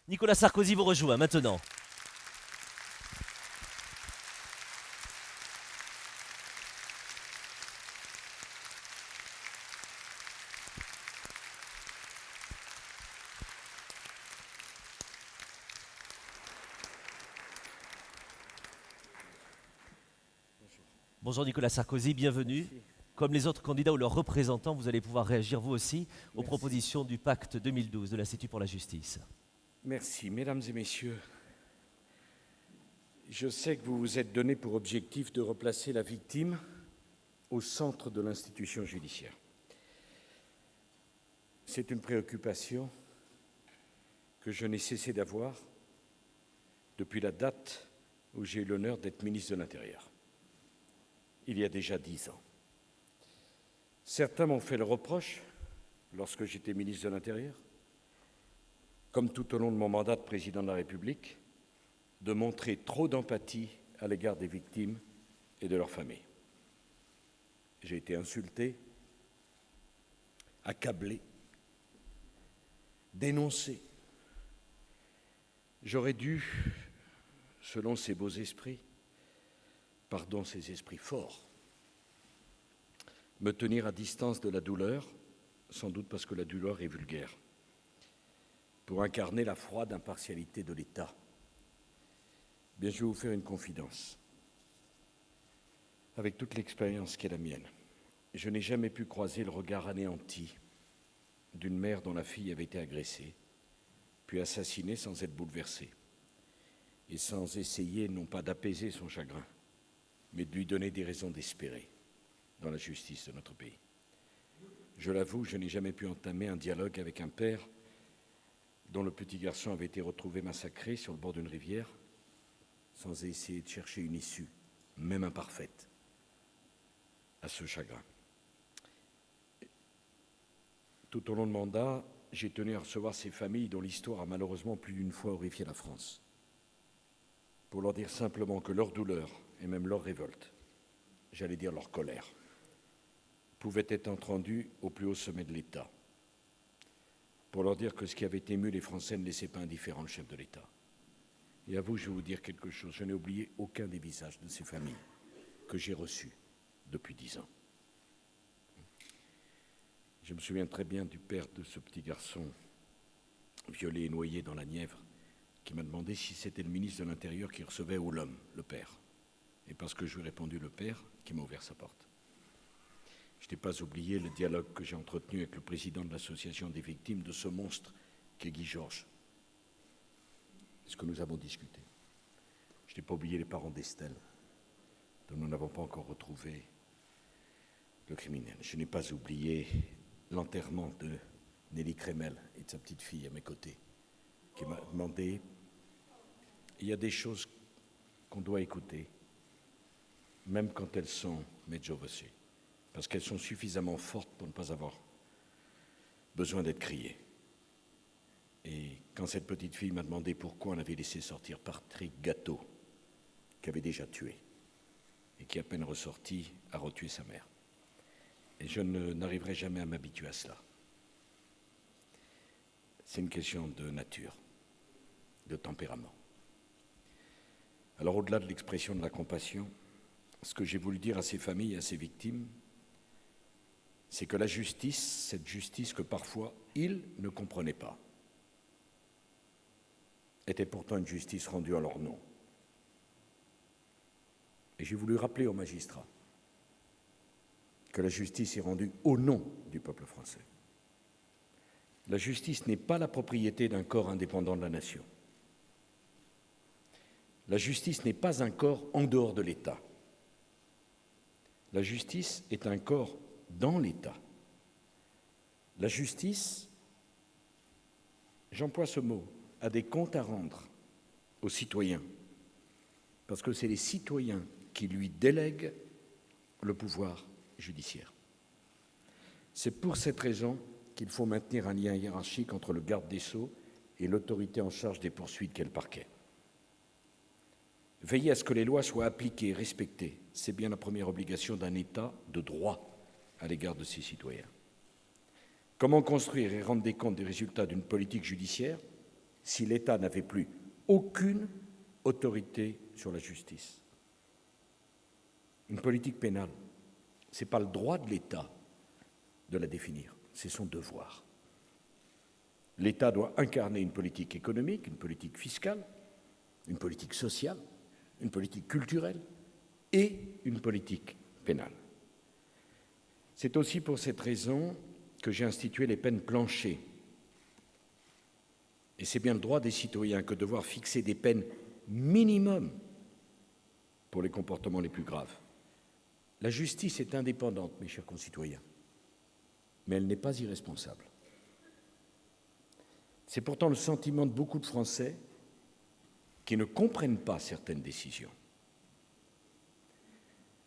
Nicolas Sarkozy vous rejoint maintenant. Bonjour Nicolas Sarkozy, bienvenue. Comme les autres candidats ou leurs représentants, vous allez pouvoir réagir vous aussi aux propositions du pacte 2012 de l'Institut pour la justice. Merci. Mesdames et messieurs, je sais que vous vous êtes donné pour objectif de replacer la victime au centre de l'institution judiciaire. C'est une préoccupation que je n'ai cessé d'avoir depuis la date où j'ai eu l'honneur d'être ministre de l'Intérieur, il y a déjà 10 ans. Certains m'ont fait le reproche, lorsque j'étais ministre de l'Intérieur, comme tout au long de mon mandat de président de la République, de montrer trop d'empathie à l'égard des victimes et de leurs familles. J'ai été insulté, accablé, dénoncé. J'aurais dû, selon ces beaux esprits, pardon, ces esprits forts, me tenir à distance de la douleur, sans doute parce que la douleur est vulgaire, pour incarner la froide impartialité de l'État. Bien, je vais vous faire une confidence. Avec toute l'expérience qui est la mienne, je n'ai jamais pu croiser le regard anéanti d'une mère dont la fille avait été agressée, puis assassinée sans être bouleversée, et sans essayer non pas d'apaiser son chagrin, mais de lui donner des raisons d'espérer dans la justice de notre pays. Je l'avoue, je n'ai jamais pu entamer un dialogue avec un père dont le petit garçon avait été retrouvé massacré sur le bord d'une rivière, sans essayer de chercher une issue, même imparfaite, à ce chagrin. Tout au long de mon mandat, j'ai tenu à recevoir ces familles dont l'histoire a malheureusement plus d'une fois horrifié la France, pour leur dire simplement que leur douleur et même leur révolte, j'allais dire leur colère, pouvaient être entendues au plus haut sommet de l'État, pour leur dire que ce qui avait ému les Français ne laissait pas indifférent le chef de l'État. Et à vous, je vais vous dire quelque chose, je n'ai oublié aucun des visages de ces familles que j'ai reçus depuis 10 ans. Je me souviens très bien du père de ce petit garçon violé et noyé dans la Nièvre, qui m'a demandé si c'était le ministre de l'Intérieur qui recevait ou l'homme, le père. Et parce que je lui ai répondu le père, qui m'a ouvert sa porte. Je n'ai pas oublié le dialogue que j'ai entretenu avec le président de l'association des victimes de ce monstre qu'est Guy Georges. C'est ce que nous avons discuté. Je n'ai pas oublié les parents d'Estelle, dont nous n'avons pas encore retrouvé le criminel. Je n'ai pas oublié l'enterrement de Nelly Crémel et de sa petite fille à mes côtés, qui m'a demandé, il y a des choses qu'on doit écouter, même quand elles sont medjovosées, parce qu'elles sont suffisamment fortes pour ne pas avoir besoin d'être criées. Et quand cette petite fille m'a demandé pourquoi on avait laissé sortir Patrick Gâteau, qui avait déjà tué, et qui, à peine ressorti, a retué sa mère. Et je n'arriverai jamais à m'habituer à cela. C'est une question de nature, de tempérament. Alors, au-delà de l'expression de la compassion, ce que j'ai voulu dire à ces familles et à ces victimes, c'est que la justice, cette justice que parfois ils ne comprenaient pas, était pourtant une justice rendue à leur nom. Et j'ai voulu rappeler aux magistrats que la justice est rendue au nom du peuple français. La justice n'est pas la propriété d'un corps indépendant de la nation. La justice n'est pas un corps en dehors de l'État. La justice est un corps dans l'État. La justice, j'emploie ce mot, a des comptes à rendre aux citoyens, parce que c'est les citoyens qui lui délèguent le pouvoir judiciaire. C'est pour cette raison qu'il faut maintenir un lien hiérarchique entre le garde des Sceaux et l'autorité en charge des poursuites qu'est le parquet. Veiller à ce que les lois soient appliquées et respectées, c'est bien la première obligation d'un État de droit à l'égard de ses citoyens. Comment construire et rendre des comptes des résultats d'une politique judiciaire si l'État n'avait plus aucune autorité sur la justice. Une politique pénale, ce n'est pas le droit de l'État de la définir, c'est son devoir. L'État doit incarner une politique économique, une politique fiscale, une politique sociale, une politique culturelle et une politique pénale. C'est aussi pour cette raison que j'ai institué les peines planchers. Et c'est bien le droit des citoyens que de devoir fixer des peines minimum pour les comportements les plus graves. La justice est indépendante, mes chers concitoyens, mais elle n'est pas irresponsable. C'est pourtant le sentiment de beaucoup de Français qui ne comprennent pas certaines décisions.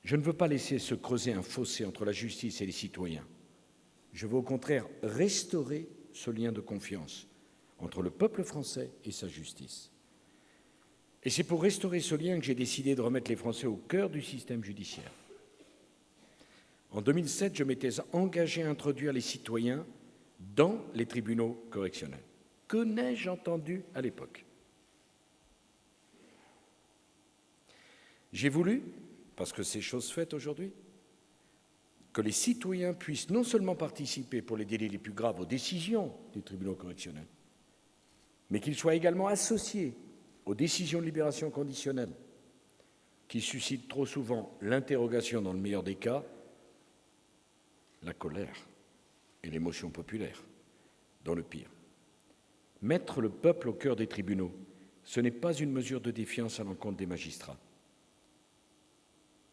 Je ne veux pas laisser se creuser un fossé entre la justice et les citoyens. Je veux au contraire restaurer ce lien de confiance entre le peuple français et sa justice. Et c'est pour restaurer ce lien que j'ai décidé de remettre les Français au cœur du système judiciaire. En 2007, je m'étais engagé à introduire les citoyens dans les tribunaux correctionnels. Que n'ai-je entendu à l'époque? J'ai voulu, parce que c'est chose faite aujourd'hui, que les citoyens puissent non seulement participer pour les délits les plus graves aux décisions des tribunaux correctionnels, mais qu'ils soient également associés aux décisions de libération conditionnelle, qui suscitent trop souvent l'interrogation dans le meilleur des cas, la colère et l'émotion populaire dans le pire. Mettre le peuple au cœur des tribunaux, ce n'est pas une mesure de défiance à l'encontre des magistrats.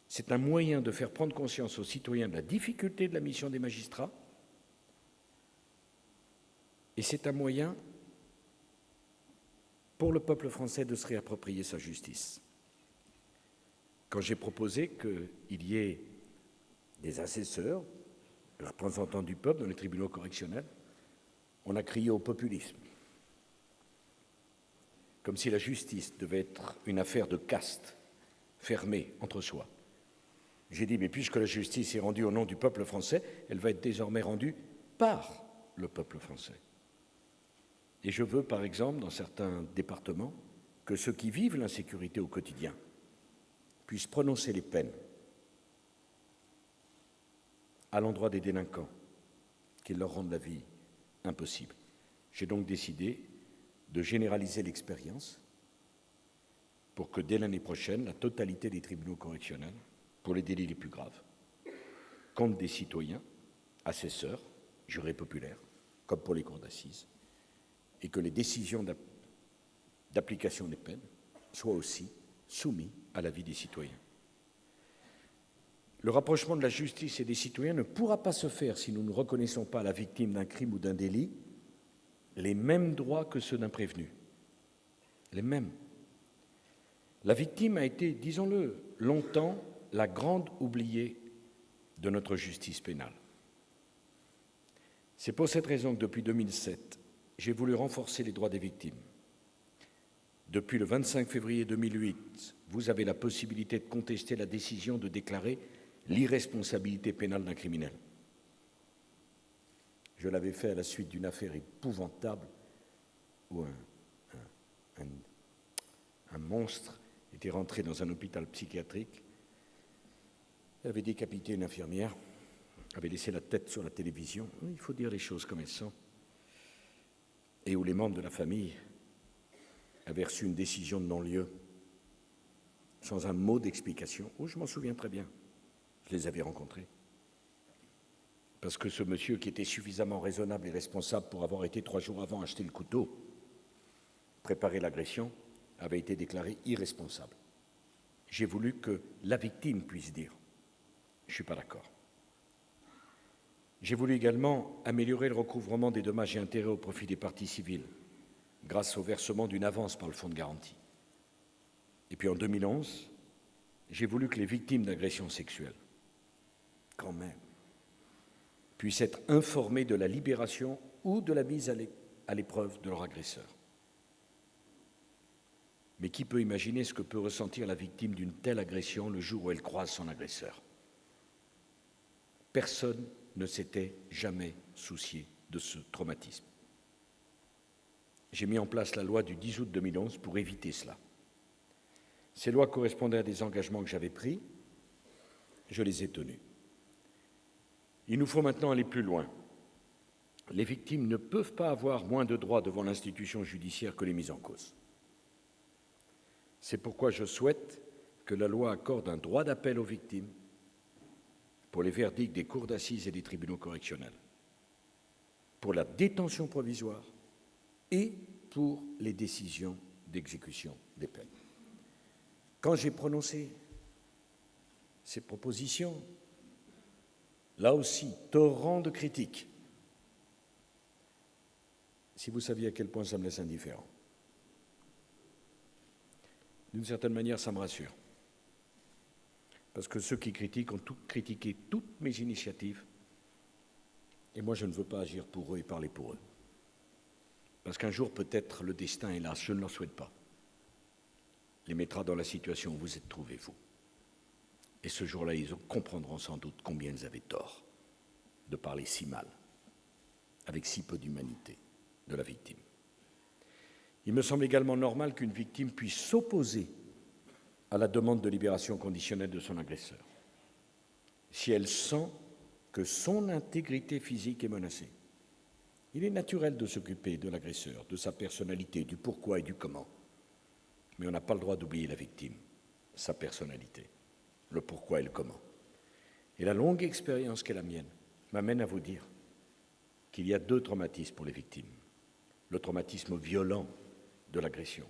C'est un moyen de faire prendre conscience aux citoyens de la difficulté de la mission des magistrats et c'est un moyen pour le peuple français de se réapproprier sa justice. Quand j'ai proposé qu'il y ait des assesseurs, des représentants du peuple dans les tribunaux correctionnels, on a crié au populisme, comme si la justice devait être une affaire de caste, fermée entre soi. J'ai dit, mais puisque la justice est rendue au nom du peuple français, elle va être désormais rendue par le peuple français. Et je veux, par exemple, dans certains départements, que ceux qui vivent l'insécurité au quotidien puissent prononcer les peines à l'endroit des délinquants qui leur rendent la vie impossible. J'ai donc décidé de généraliser l'expérience pour que dès l'année prochaine, la totalité des tribunaux correctionnels, pour les délits les plus graves, comptent des citoyens, assesseurs, jurés populaires, comme pour les cours d'assises, et que les décisions d'application des peines soient aussi soumises à l'avis des citoyens. Le rapprochement de la justice et des citoyens ne pourra pas se faire si nous ne reconnaissons pas à la victime d'un crime ou d'un délit les mêmes droits que ceux d'un prévenu. Les mêmes. La victime a été, disons-le, longtemps la grande oubliée de notre justice pénale. C'est pour cette raison que depuis 2007, j'ai voulu renforcer les droits des victimes. Depuis le 25 février 2008, vous avez la possibilité de contester la décision de déclarer l'irresponsabilité pénale d'un criminel. Je l'avais fait à la suite d'une affaire épouvantable où un monstre était rentré dans un hôpital psychiatrique, avait décapité une infirmière, avait laissé la tête sur la télévision, il faut dire les choses comme elles sont, et où les membres de la famille avaient reçu une décision de non-lieu, sans un mot d'explication. Oh, je m'en souviens très bien, je les avais rencontrés. Parce que ce monsieur qui était suffisamment raisonnable et responsable pour avoir été 3 jours avant acheter le couteau, préparer l'agression, avait été déclaré irresponsable. J'ai voulu que la victime puisse dire « je ne suis pas d'accord ». J'ai voulu également améliorer le recouvrement des dommages et intérêts au profit des parties civiles grâce au versement d'une avance par le fonds de garantie. Et puis en 2011, j'ai voulu que les victimes d'agressions sexuelles, quand même, puissent être informées de la libération ou de la mise à l'épreuve de leur agresseur. Mais qui peut imaginer ce que peut ressentir la victime d'une telle agression le jour où elle croise son agresseur? Personne ne s'était jamais soucié de ce traumatisme. j'ai mis en place la loi du 10 août 2011 pour éviter cela. Ces lois correspondaient à des engagements que j'avais pris, je les ai tenus. Il nous faut maintenant aller plus loin. Les victimes ne peuvent pas avoir moins de droits devant l'institution judiciaire que les mises en cause. C'est pourquoi je souhaite que la loi accorde un droit d'appel aux victimes pour les verdicts des cours d'assises et des tribunaux correctionnels, pour la détention provisoire et pour les décisions d'exécution des peines. Quand j'ai prononcé ces propositions, là aussi, torrent de critiques. Si vous saviez à quel point ça me laisse indifférent. D'une certaine manière, ça me rassure. Parce que ceux qui critiquent ont critiqué toutes mes initiatives, et moi je ne veux pas agir pour eux et parler pour eux. Parce qu'un jour, peut-être, le destin, hélas, je ne leur souhaite pas, les mettra dans la situation où vous êtes trouvés, vous. Et ce jour-là, ils comprendront sans doute combien ils avaient tort de parler si mal, avec si peu d'humanité, de la victime. Il me semble également normal qu'une victime puisse s'opposer à la demande de libération conditionnelle de son agresseur, si elle sent que son intégrité physique est menacée. Il est naturel de s'occuper de l'agresseur, de sa personnalité, du pourquoi et du comment. Mais on n'a pas le droit d'oublier la victime, sa personnalité, le pourquoi et le comment. Et la longue expérience qu'est la mienne m'amène à vous dire qu'il y a deux traumatismes pour les victimes. Le traumatisme violent de l'agression,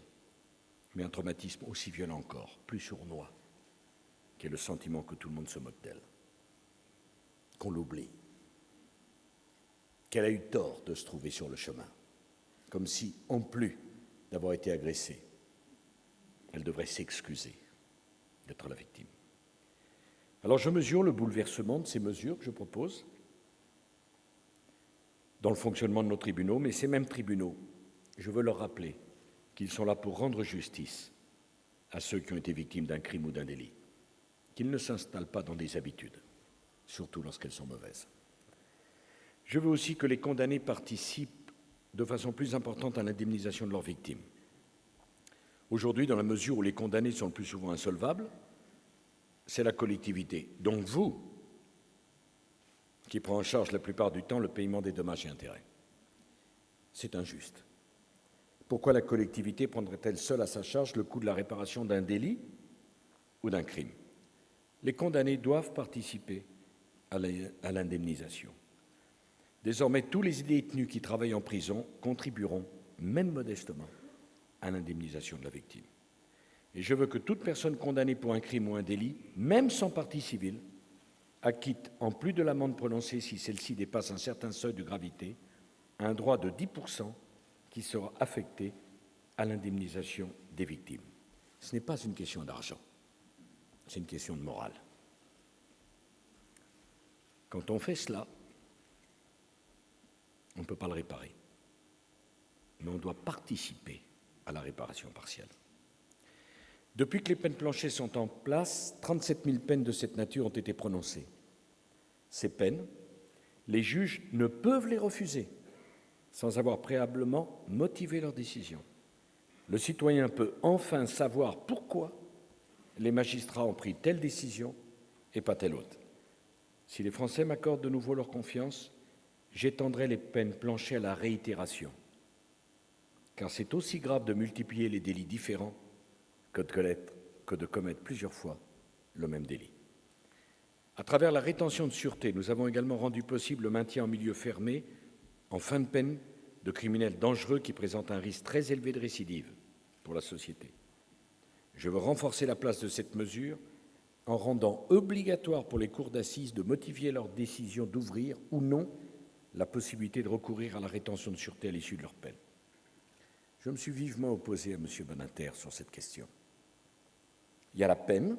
mais un traumatisme aussi violent encore, plus sournois, qui est le sentiment que tout le monde se moque d'elle, qu'on l'oublie, qu'elle a eu tort de se trouver sur le chemin, comme si, en plus d'avoir été agressée, elle devrait s'excuser d'être la victime. Alors je mesure le bouleversement de ces mesures que je propose dans le fonctionnement de nos tribunaux, mais ces mêmes tribunaux, je veux leur rappeler qu'ils sont là pour rendre justice à ceux qui ont été victimes d'un crime ou d'un délit, qu'ils ne s'installent pas dans des habitudes, surtout lorsqu'elles sont mauvaises. Je veux aussi que les condamnés participent de façon plus importante à l'indemnisation de leurs victimes. Aujourd'hui, dans la mesure où les condamnés sont le plus souvent insolvables, c'est la collectivité, donc vous, qui prend en charge la plupart du temps le paiement des dommages et intérêts. C'est injuste. Pourquoi la collectivité prendrait-elle seule à sa charge le coût de la réparation d'un délit ou d'un crime? Les condamnés doivent participer à l'indemnisation. Désormais, tous les détenus qui travaillent en prison contribueront, même modestement, à l'indemnisation de la victime. Et je veux que toute personne condamnée pour un crime ou un délit, même sans partie civile, acquitte, en plus de l'amende prononcée si celle-ci dépasse un certain seuil de gravité, un droit de 10% qui sera affecté à l'indemnisation des victimes. Ce n'est pas une question d'argent, c'est une question de morale. Quand on fait cela, on ne peut pas le réparer, mais on doit participer à la réparation partielle. Depuis que les peines planchers sont en place, 37 000 peines de cette nature ont été prononcées. Ces peines, les juges ne peuvent les refuser sans avoir préalablement motivé leur décision. Le citoyen peut enfin savoir pourquoi les magistrats ont pris telle décision et pas telle autre. Si les Français m'accordent de nouveau leur confiance, j'étendrai les peines planchers à la réitération, car c'est aussi grave de multiplier les délits différents que de commettre plusieurs fois le même délit. À travers la rétention de sûreté, nous avons également rendu possible le maintien en milieu fermé, en fin de peine, de criminels dangereux qui présentent un risque très élevé de récidive pour la société. Je veux renforcer la place de cette mesure en rendant obligatoire pour les cours d'assises de motiver leur décision d'ouvrir ou non la possibilité de recourir à la rétention de sûreté à l'issue de leur peine. Je me suis vivement opposé à M. Badinter sur cette question. Il y a la peine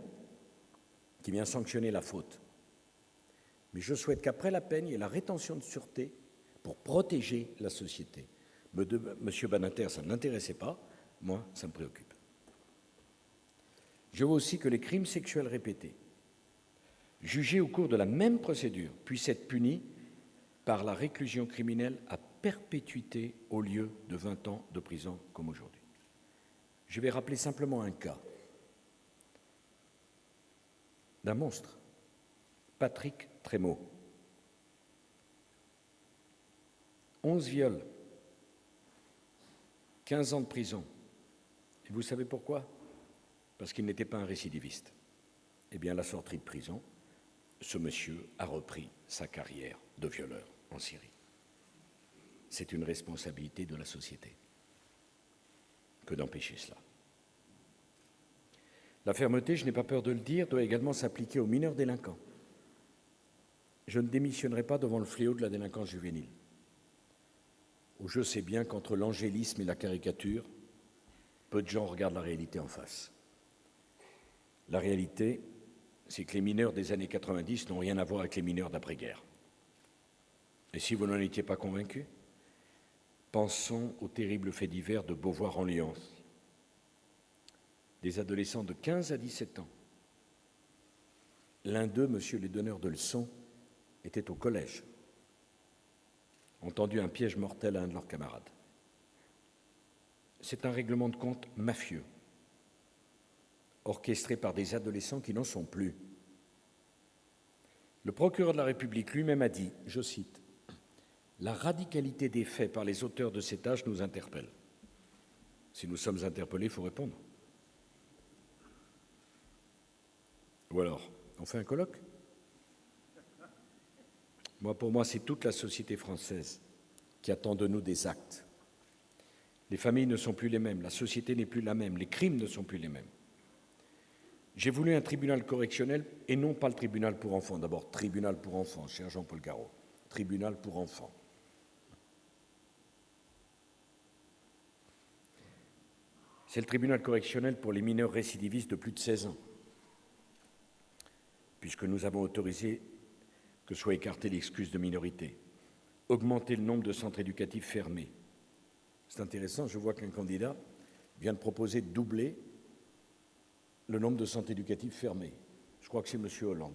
qui vient sanctionner la faute. Mais je souhaite qu'après la peine, il y ait la rétention de sûreté pour protéger la société. M. Badinter, ça ne l'intéressait pas. Moi, ça me préoccupe. Je veux aussi que les crimes sexuels répétés, jugés au cours de la même procédure, puissent être punis par la réclusion criminelle à perpétuité au lieu de 20 ans de prison comme aujourd'hui. Je vais rappeler simplement un cas d'un monstre, Patrick Trémaud. 11 viols, 15 ans de prison. Et vous savez pourquoi? Parce qu'il n'était pas un récidiviste. Eh bien, à la sortie de prison, ce monsieur a repris sa carrière de violeur en Syrie. C'est une responsabilité de la société que d'empêcher cela. La fermeté, je n'ai pas peur de le dire, doit également s'appliquer aux mineurs délinquants. Je ne démissionnerai pas devant le fléau de la délinquance juvénile, où je sais bien qu'entre l'angélisme et la caricature, peu de gens regardent la réalité en face. La réalité, c'est que les mineurs des années 90 n'ont rien à voir avec les mineurs d'après-guerre. Et si vous n'en étiez pas convaincus, pensons aux terribles faits divers de Beauvoir en Lyon. Des adolescents de 15 à 17 ans. L'un d'eux, monsieur les donneurs de leçons, était au collège. Ont tendu un piège mortel à un de leurs camarades. C'est un règlement de compte mafieux, orchestré par des adolescents qui n'en sont plus. Le procureur de la République lui-même a dit, je cite, « La radicalité des faits par les auteurs de cet âge nous interpelle. » Si nous sommes interpellés, il faut répondre. Ou alors, on fait un colloque? Pour moi, c'est toute la société française qui attend de nous des actes. Les familles ne sont plus les mêmes, la société n'est plus la même, les crimes ne sont plus les mêmes. J'ai voulu un tribunal correctionnel et non pas le tribunal pour enfants. D'abord, tribunal pour enfants, cher Jean-Paul Garot, tribunal pour enfants. C'est le tribunal correctionnel pour les mineurs récidivistes de plus de 16 ans, puisque nous avons autorisé que soit écartée l'excuse de minorité, augmenter le nombre de centres éducatifs fermés. C'est intéressant, je vois qu'un candidat vient de proposer de doubler le nombre de centres éducatifs fermés. Je crois que c'est M. Hollande.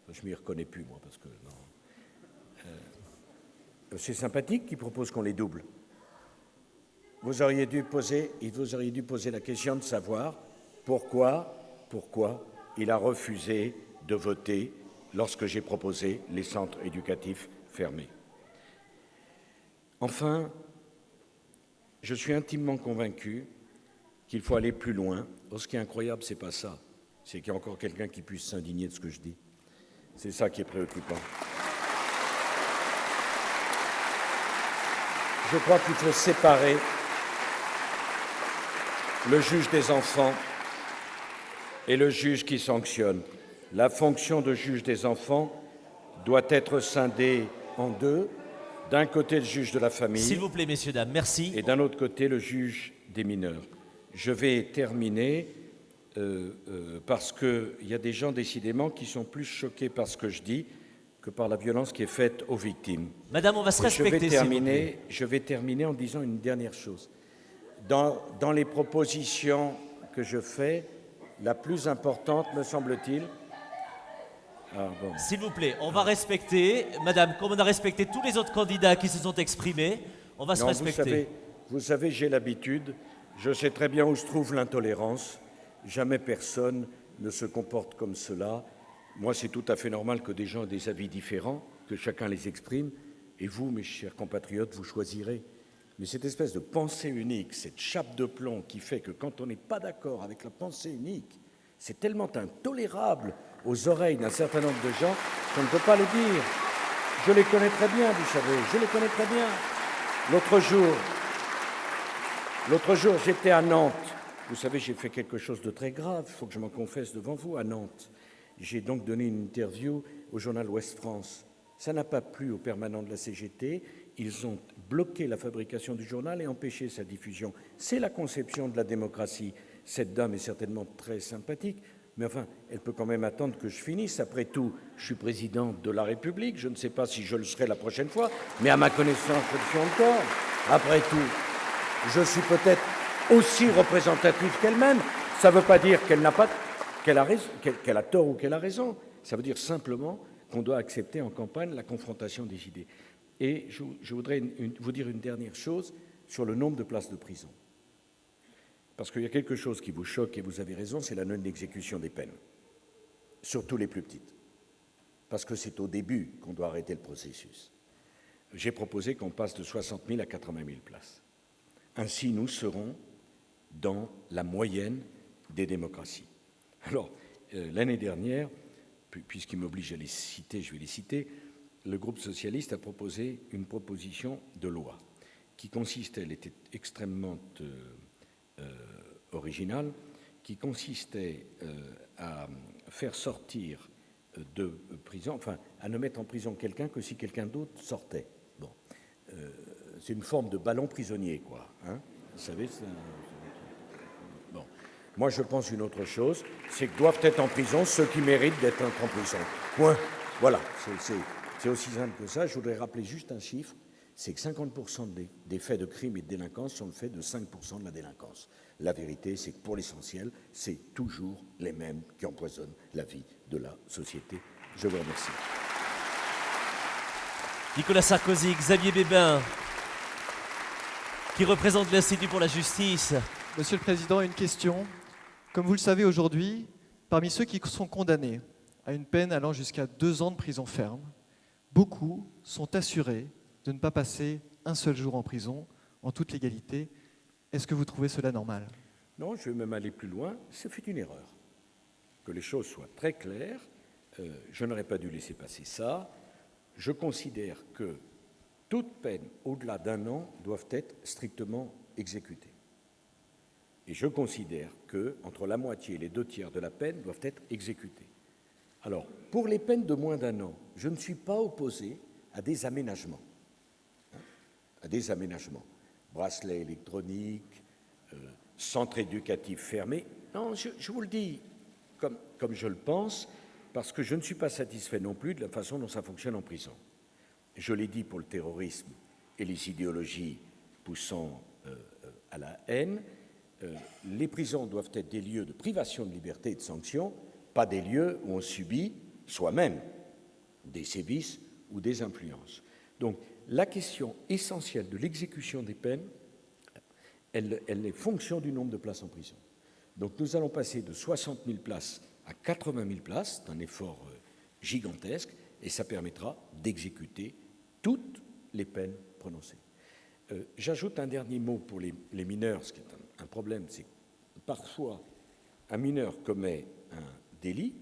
Enfin, je ne m'y reconnais plus, moi, parce que non. C'est sympathique qu'il propose qu'on les double. Vous auriez dû poser la question de savoir pourquoi il a refusé de voter lorsque j'ai proposé les centres éducatifs fermés. Enfin, je suis intimement convaincu qu'il faut aller plus loin. Ce qui est incroyable, ce n'est pas ça. C'est qu'il y a encore quelqu'un qui puisse s'indigner de ce que je dis. C'est ça qui est préoccupant. Je crois qu'il faut séparer le juge des enfants et le juge qui sanctionne. La fonction de juge des enfants doit être scindée en deux. D'un côté, le juge de la famille. S'il vous plaît, messieurs, dames, merci. Et d'un autre côté, le juge des mineurs. Je vais terminer parce qu'il y a des gens, décidément, qui sont plus choqués par ce que je dis que par la violence qui est faite aux victimes. Madame, on va se respecter, Je vais terminer en disant une dernière chose. Dans les propositions que je fais, la plus importante, me semble-t-il... S'il vous plaît, on va respecter, madame, comme on a respecté tous les autres candidats qui se sont exprimés, on va se respecter. Vous savez, j'ai l'habitude, je sais très bien où se trouve l'intolérance. Jamais personne ne se comporte comme cela. Moi, c'est tout à fait normal que des gens aient des avis différents, que chacun les exprime. Et vous, mes chers compatriotes, vous choisirez. Mais cette espèce de pensée unique, cette chape de plomb qui fait que quand on n'est pas d'accord avec la pensée unique, c'est tellement intolérable aux oreilles d'un certain nombre de gens qu'on ne peut pas le dire. Je les connais très bien, vous savez, je les connais très bien. L'autre jour, j'étais à Nantes. Vous savez, j'ai fait quelque chose de très grave, il faut que je m'en confesse devant vous, à Nantes. J'ai donc donné une interview au journal Ouest France. Ça n'a pas plu aux permanents de la CGT. Ils ont bloqué la fabrication du journal et empêché sa diffusion. C'est la conception de la démocratie. Cette dame est certainement très sympathique, mais enfin, elle peut quand même attendre que je finisse. Après tout, je suis président de la République. Je ne sais pas si je le serai la prochaine fois, mais à ma connaissance, je le suis encore. Après tout, je suis peut-être aussi représentatif qu'elle-même. Ça ne veut pas dire qu'elle a tort ou qu'elle a raison. Ça veut dire simplement qu'on doit accepter en campagne la confrontation des idées. Et je voudrais vous dire une dernière chose sur le nombre de places de prison. Parce qu'il y a quelque chose qui vous choque, et vous avez raison, c'est la non-exécution des peines, surtout les plus petites. Parce que c'est au début qu'on doit arrêter le processus. J'ai proposé qu'on passe de 60 000 à 80 000 places. Ainsi, nous serons dans la moyenne des démocraties. Alors, l'année dernière, puisqu'il m'oblige à les citer, je vais les citer, le groupe socialiste a proposé une proposition de loi qui consistait, elle était extrêmement originale, qui consistait à faire sortir de prison, enfin, à ne mettre en prison quelqu'un que si quelqu'un d'autre sortait. Bon, c'est une forme de ballon prisonnier, quoi. Hein, vous savez, bon. Moi, je pense une autre chose, c'est que doivent être en prison ceux qui méritent d'être en prison. Point. Voilà, c'est aussi simple que ça. Je voudrais rappeler juste un chiffre, c'est que 50% des faits de crime et de délinquance sont le fait de 5% de la délinquance. La vérité, c'est que pour l'essentiel, c'est toujours les mêmes qui empoisonnent la vie de la société. Je vous remercie. Nicolas Sarkozy, Xavier Bébin, qui représente l'Institut pour la justice. Monsieur le Président, une question. Comme vous le savez aujourd'hui, parmi ceux qui sont condamnés à une peine allant jusqu'à 2 ans de prison ferme, beaucoup sont assurés de ne pas passer un seul jour en prison, en toute légalité. Est-ce que vous trouvez cela normal? Non, je vais même aller plus loin. Ce fut une erreur. Que les choses soient très claires, je n'aurais pas dû laisser passer ça. Je considère que toute peine au-delà d'1 an doivent être strictement exécutées. Et je considère qu'entre la moitié et les 2 tiers de la peine doivent être exécutées. Alors, pour les peines de moins d'1 an, je ne suis pas opposé à des aménagements. À des aménagements. Bracelet électronique, centre éducatif fermé. Non, je vous le dis comme je le pense, parce que je ne suis pas satisfait non plus de la façon dont ça fonctionne en prison. Je l'ai dit pour le terrorisme et les idéologies poussant à la haine. Les prisons doivent être des lieux de privation de liberté et de sanction, pas des lieux où on subit soi-même des sévices ou des influences. Donc, la question essentielle de l'exécution des peines, elle est fonction du nombre de places en prison. Donc, nous allons passer de 60 000 places à 80 000 places, c'est un effort gigantesque, et ça permettra d'exécuter toutes les peines prononcées. J'ajoute un dernier mot pour les mineurs, ce qui est un problème, c'est que parfois un mineur commet un délit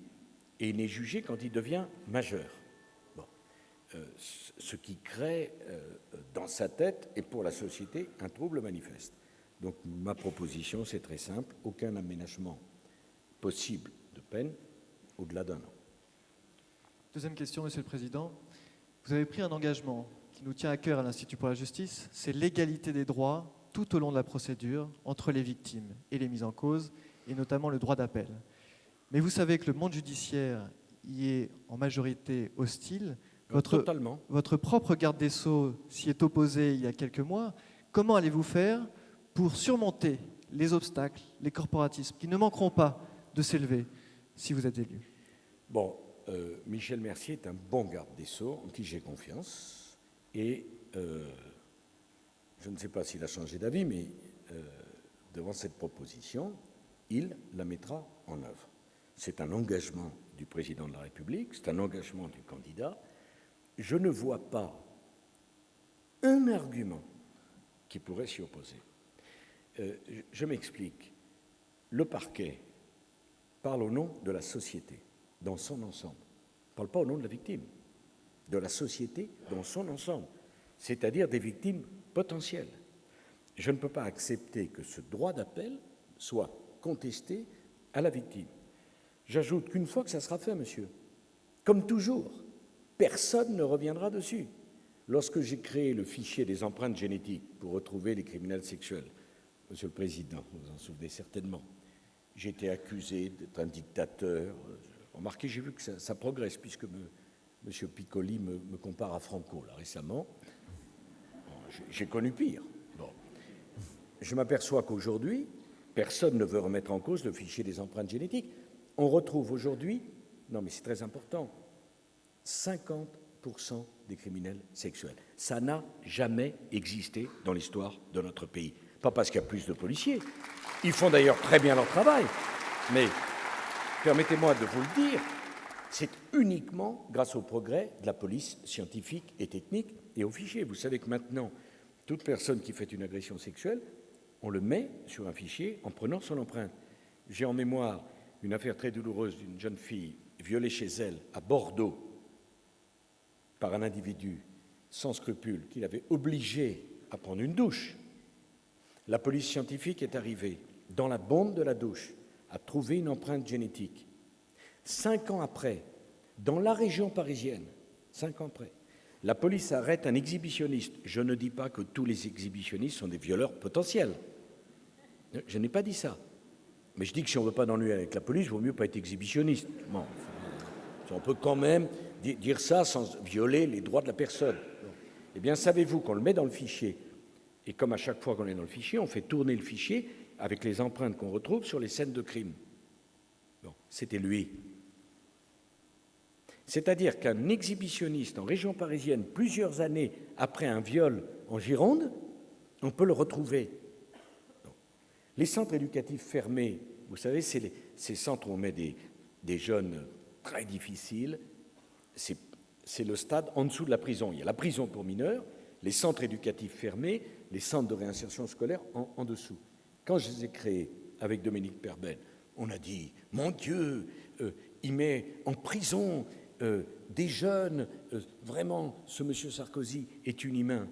et il n'est jugé quand il devient majeur. Bon. Ce qui crée dans sa tête et pour la société un trouble manifeste. Donc ma proposition, c'est très simple, aucun aménagement possible de peine au-delà d'1 an. Deuxième question, Monsieur le Président. Vous avez pris un engagement qui nous tient à cœur à l'Institut pour la justice, c'est l'égalité des droits tout au long de la procédure entre les victimes et les mises en cause, et notamment le droit d'appel. Mais vous savez que le monde judiciaire y est en majorité hostile. Votre propre garde des Sceaux s'y est opposé il y a quelques mois. Comment allez-vous faire pour surmonter les obstacles, les corporatismes qui ne manqueront pas de s'élever si vous êtes élu? Bon, Michel Mercier est un bon garde des Sceaux en qui j'ai confiance et je ne sais pas s'il a changé d'avis, mais devant cette proposition, il la mettra en œuvre. C'est un engagement du président de la République, c'est un engagement du candidat. Je ne vois pas un argument qui pourrait s'y opposer. Je m'explique. Le parquet parle au nom de la société dans son ensemble. Il ne parle pas au nom de la victime, de la société dans son ensemble, c'est-à-dire des victimes potentielles. Je ne peux pas accepter que ce droit d'appel soit contesté à la victime. J'ajoute qu'une fois que ça sera fait, monsieur, comme toujours, personne ne reviendra dessus. Lorsque j'ai créé le fichier des empreintes génétiques pour retrouver les criminels sexuels, Monsieur le Président, vous vous en souvenez certainement, j'ai été accusé d'être un dictateur. Remarquez, j'ai vu que ça progresse, puisque M. Piccoli me compare à Franco, là, récemment. Bon, j'ai connu pire. Bon. Je m'aperçois qu'aujourd'hui, personne ne veut remettre en cause le fichier des empreintes génétiques. On retrouve aujourd'hui, non mais c'est très important, 50 5% des criminels sexuels. Ça n'a jamais existé dans l'histoire de notre pays. Pas parce qu'il y a plus de policiers. Ils font d'ailleurs très bien leur travail. Mais permettez-moi de vous le dire, c'est uniquement grâce au progrès de la police scientifique et technique et aux fichiers. Vous savez que maintenant, toute personne qui fait une agression sexuelle, on le met sur un fichier en prenant son empreinte. J'ai en mémoire une affaire très douloureuse d'une jeune fille violée chez elle à Bordeaux par un individu sans scrupules qui l'avait obligée à prendre une douche. La police scientifique est arrivée dans la bombe de la douche à trouver une empreinte génétique. 5 ans après, dans la région parisienne, 5 ans après, la police arrête un exhibitionniste. Je ne dis pas que tous les exhibitionnistes sont des violeurs potentiels. Je n'ai pas dit ça. Mais je dis que si on ne veut pas d'ennui avec la police, il vaut mieux pas être exhibitionniste. Bon, on peut quand même dire ça sans violer les droits de la personne. Eh bien, savez-vous qu'on le met dans le fichier, et comme à chaque fois qu'on est dans le fichier, on fait tourner le fichier avec les empreintes qu'on retrouve sur les scènes de crime. Bon, c'était lui. C'est-à-dire qu'un exhibitionniste en région parisienne, plusieurs années après un viol en Gironde, on peut le retrouver. Bon. Les centres éducatifs fermés, vous savez, c'est ces centres où on met des jeunes très difficiles, c'est le stade en dessous de la prison. Il y a la prison pour mineurs, les centres éducatifs fermés, les centres de réinsertion scolaire en dessous. Quand je les ai créés avec Dominique Perben, on a dit, mon Dieu, il met en prison des jeunes, vraiment, ce monsieur Sarkozy est inhumain.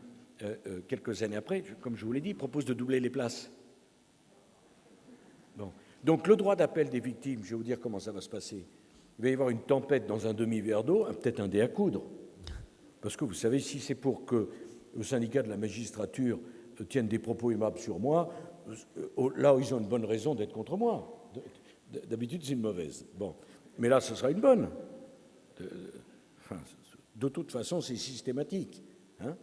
Quelques années après, comme je vous l'ai dit, il propose de doubler les places. Bon. Donc le droit d'appel des victimes, je vais vous dire comment ça va se passer. Il va y avoir une tempête dans un demi-verre d'eau, peut-être un dé à coudre. Parce que vous savez, si c'est pour que le syndicat de la magistrature tienne des propos aimables sur moi, là où ils ont une bonne raison d'être contre moi. D'habitude, c'est une mauvaise. Bon. Mais là, ce sera une bonne. De toute façon, c'est systématique. Hein.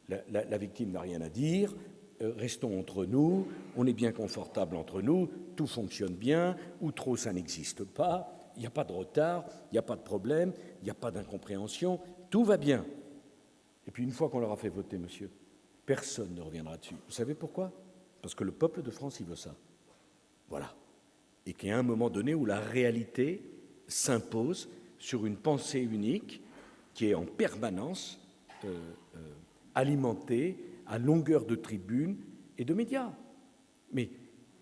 La victime n'a rien à dire. Restons entre nous, on est bien confortable entre nous, tout fonctionne bien, ou trop ça n'existe pas, il n'y a pas de retard, il n'y a pas de problème, il n'y a pas d'incompréhension, tout va bien. Et puis une fois qu'on leur a fait voter, monsieur, personne ne reviendra dessus. Vous savez pourquoi? Parce que le peuple de France, il veut ça. Voilà. Et qu'il y a un moment donné où la réalité s'impose sur une pensée unique qui est en permanence alimentée à longueur de tribunes et de médias. Mais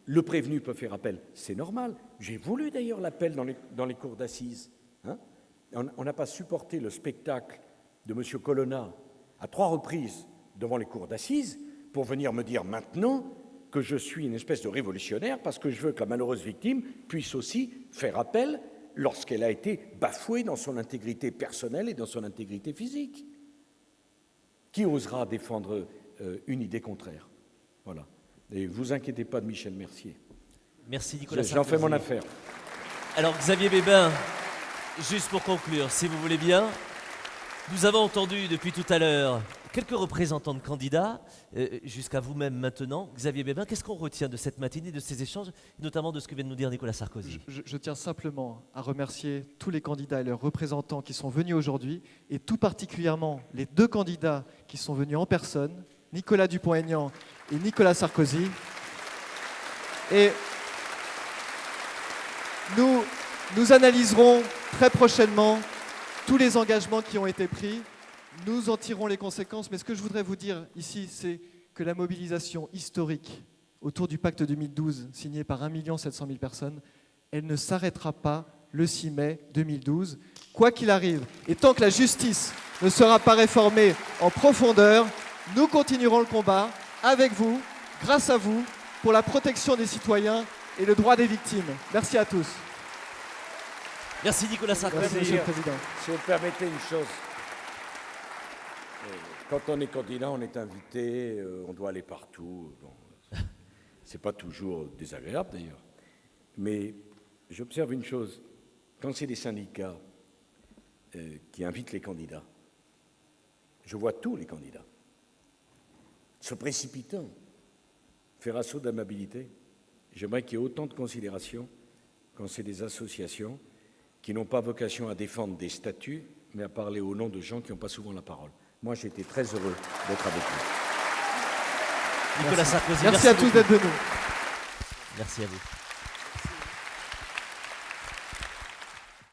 le prévenu peut faire appel, c'est normal. J'ai voulu d'ailleurs l'appel dans les cours d'assises. Hein. On n'a pas supporté le spectacle de M. Colonna à 3 reprises devant les cours d'assises pour venir me dire maintenant que je suis une espèce de révolutionnaire parce que je veux que la malheureuse victime puisse aussi faire appel lorsqu'elle a été bafouée dans son intégrité personnelle et dans son intégrité physique. Qui osera défendre une idée contraire? Voilà. Et vous inquiétez pas de Michel Mercier. Merci Nicolas J'en Sarkozy. fais mon affaire. Alors Xavier Bébin, juste pour conclure, si vous voulez bien, nous avons entendu depuis tout à l'heure quelques représentants de candidats, jusqu'à vous-même maintenant. Xavier Bébin, qu'est-ce qu'on retient de cette matinée, de ces échanges, notamment de ce que vient de nous dire Nicolas Sarkozy? Je tiens simplement à remercier tous les candidats et leurs représentants qui sont venus aujourd'hui, et tout particulièrement les 2 candidats qui sont venus en personne, Nicolas Dupont-Aignan et Nicolas Sarkozy. Et nous analyserons très prochainement tous les engagements qui ont été pris. Nous en tirerons les conséquences, mais ce que je voudrais vous dire ici, c'est que la mobilisation historique autour du pacte 2012, signé par 1 700 000 personnes, elle ne s'arrêtera pas le 6 mai 2012. Quoi qu'il arrive, et tant que la justice ne sera pas réformée en profondeur, nous continuerons le combat avec vous, grâce à vous, pour la protection des citoyens et le droit des victimes. Merci à tous. Merci Nicolas Sarkozy. Merci, Monsieur le Président. Si vous me permettez une chose, quand on est candidat, on est invité, on doit aller partout. Bon, c'est pas toujours désagréable d'ailleurs. Mais j'observe une chose, quand c'est des syndicats qui invitent les candidats, je vois tous les candidats se précipitant, faire assaut d'amabilité. J'aimerais qu'il y ait autant de considération quand c'est des associations qui n'ont pas vocation à défendre des statuts, mais à parler au nom de gens qui n'ont pas souvent la parole. Moi, j'ai été très heureux d'être avec vous. Nicolas Sarkozy, Merci à tous beaucoup. d'être venus. Merci à vous.